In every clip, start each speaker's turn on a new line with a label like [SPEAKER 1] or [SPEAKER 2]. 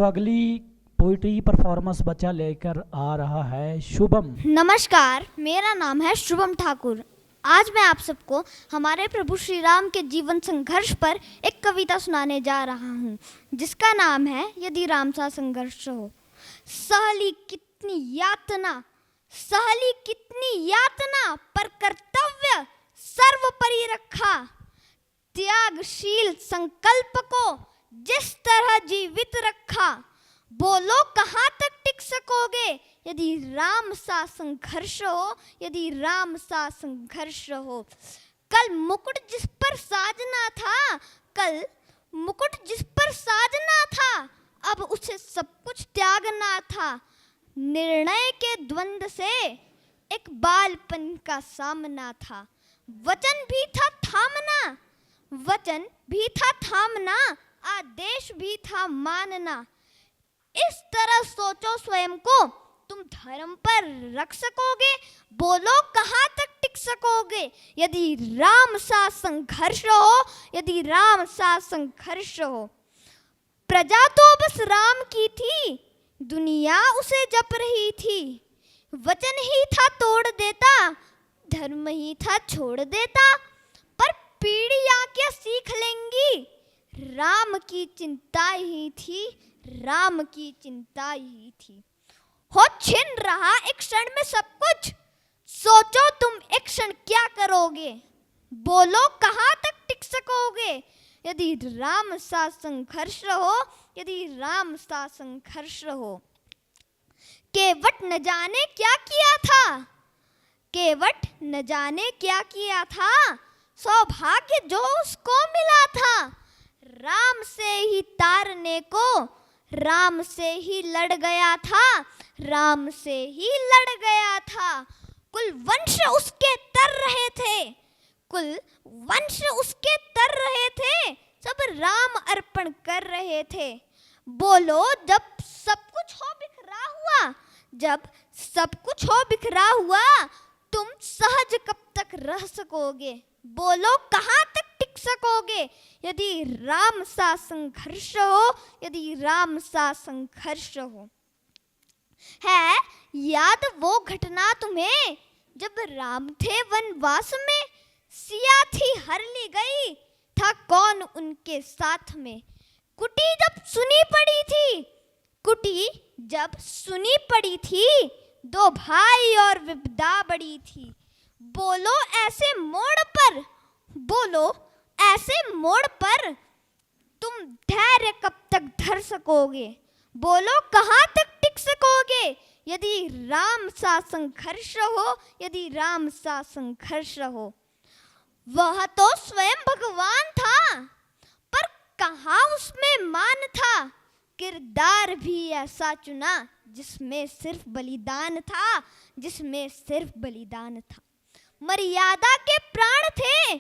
[SPEAKER 1] अगली poetry performance बच्चा लेकर आ रहा है शुभम।
[SPEAKER 2] नमस्कार, मेरा नाम है शुभम ठाकुर। आज मैं आप सबको हमारे प्रभु श्री राम के जीवन संघर्ष पर एक कविता सुनाने जा रहा हूँ, जिसका नाम है यदि राम सा संघर्ष हो। सहली कितनी यातना पर कर्तव्य सर्वोपरि रखा। त्यागशील संकल्प को जिस तरह जीवित रखा। बोलो कहाँ तक टिक सकोगे यदि राम सा संघर्ष हो, यदि राम सा संघर्ष हो। कल मुकुट जिस पर साजना था, अब उसे सब कुछ त्यागना था। निर्णय के द्वंद से एक बालपन का सामना था। वचन भी था थामना, आदेश भी था मानना। इस तरह सोचो स्वयं को तुम धर्म पर रख सकोगे। बोलो कहाँ तक टिक सकोगे यदि राम सा संघर्ष हो, यदि राम सा संघर्ष हो। प्रजा तो बस राम की थी, दुनिया उसे जप रही थी। वचन ही था तोड़ देता, धर्म ही था छोड़ देता। पर पीढ़ियां क्या सीख लेंगी, राम की चिंता ही थी, राम की चिंता ही थी। हो छिन रहा एक क्षण में सब कुछ, सोचो तुम एक क्षण क्या करोगे। बोलो कहाँ तक टिक सकोगे यदि राम सा संघर्ष हो, यदि राम सा संघर्ष हो। केवट न जाने क्या किया था, सौभाग्य जो उसको मिला था। राम से ही तारने को, राम से ही लड़ गया था, राम से ही लड़ गया था। कुल वंश उसके तर रहे थे, सब राम अर्पण कर रहे थे। बोलो जब सब कुछ हो बिखरा हुआ, तुम सहज कब तक रह सकोगे। बोलो कहाँ तक टिक सकोगे यदि राम सा संघर्ष हो, यदि राम सा संघर्ष हो। है याद वो घटना तुम्हें जब राम थे वनवास में। सिया थी हर ली गई, था कौन उनके साथ में। कुटी जब सुनी पड़ी थी, दो भाई और विपदा बड़ी थी। बोलो ऐसे मोड़ पर तुम धैर्य कब तक धर सकोगे। बोलो कहाँ तक टिक सकोगे यदि राम सा संघर्ष हो, यदि राम सा संघर्ष हो। वह तो स्वयं भगवान था, पर कहाँ उसमें मान था। किरदार भी ऐसा चुना जिसमें सिर्फ बलिदान था, मर्यादा के प्राण थे,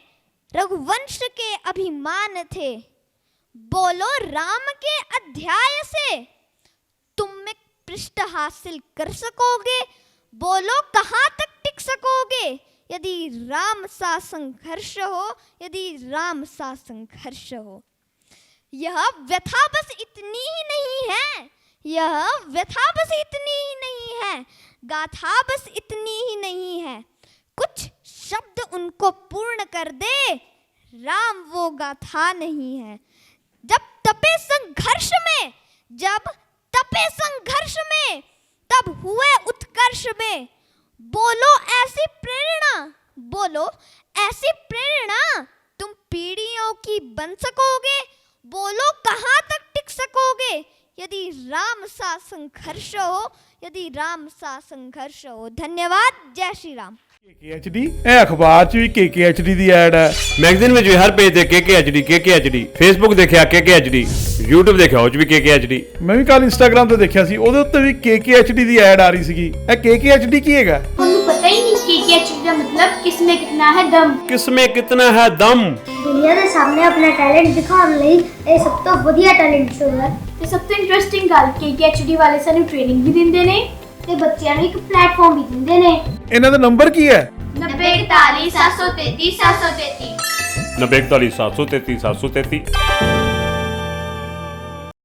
[SPEAKER 2] रघुवंश के अभिमान थे। बोलो राम के अध्याय से तुम एक पृष्ठ हासिल कर सकोगे। बोलो कहाँ तक टिक सकोगे यदि राम सा संघर्ष हो, यदि राम सा संघर्ष हो। यह व्यथा बस इतनी ही नहीं है, गाथा बस इतनी ही नहीं है। कुछ शब्द उनको पूर्ण कर दे, राम वो गाथा नहीं है। जब तपे संघर्ष में, तब हुए उत्कर्ष में। बोलो ऐसी प्रेरणा तुम पीढ़ियों की बन सकोगे। बोलो कहाँ तक टिक सकोगे यदि राम सा संघर्ष हो, यदि राम सा संघर्ष हो। धन्यवाद। जय श्री राम।
[SPEAKER 3] KKHD अखबार च भी KKHD दी ऐड है, मैगजीन में हर पेज ते KKHD, फेसबुक देखिया KKHD, YouTube देखिया उस भी KKHD। मैं भी कल इंस्टाग्राम ਤੇ ਦੇਖਿਆ ਸੀ, ਉਹਦੇ ਉੱਤੇ ਵੀ KKHD ਦੀ ਐਡ ਆ ਰਹੀ ਸੀਗੀ। ਇਹ KKHD ਕੀ ਹੈਗਾ?
[SPEAKER 4] ਤੁਹਾਨੂੰ ਪਤਾ ਹੀ ਨਹੀਂ KKHD ਦਾ मतलब किसमें कितना है दम।
[SPEAKER 3] किसमें कितना है दम।
[SPEAKER 4] ਦੁਨੀਆ ਦੇ ਸਾਹਮਣੇ ਆਪਣਾ ਟੈਲੈਂਟ ਦਿਖਾਉਣ ਲਈ ਇਹ ਸਭ ਤੋਂ ਵਧੀਆ ਟੈਲੈਂਟ ਸ਼ੋਅ ਹੈ। ਤੇ ਸਭ ਤੋਂ ਇੰਟਰਸਟਿੰਗ ਗੱਲ KKHD ਵਾਲੇ ਸਾਨੂੰ ਟ੍ਰੇਨਿੰਗ ਵੀ ਦਿੰਦੇ ਨੇ ਤੇ ਬੱਚਿਆਂ ਨੂੰ ਇੱਕ ਪਲੇਟਫਾਰਮ ਵੀ ਦਿੰਦੇ ਨੇ।
[SPEAKER 3] ਇਹਨਾਂ ਦਾ ਨੰਬਰ ਕੀ ਹੈ?
[SPEAKER 4] 9041 733 733
[SPEAKER 3] 9041 733 733।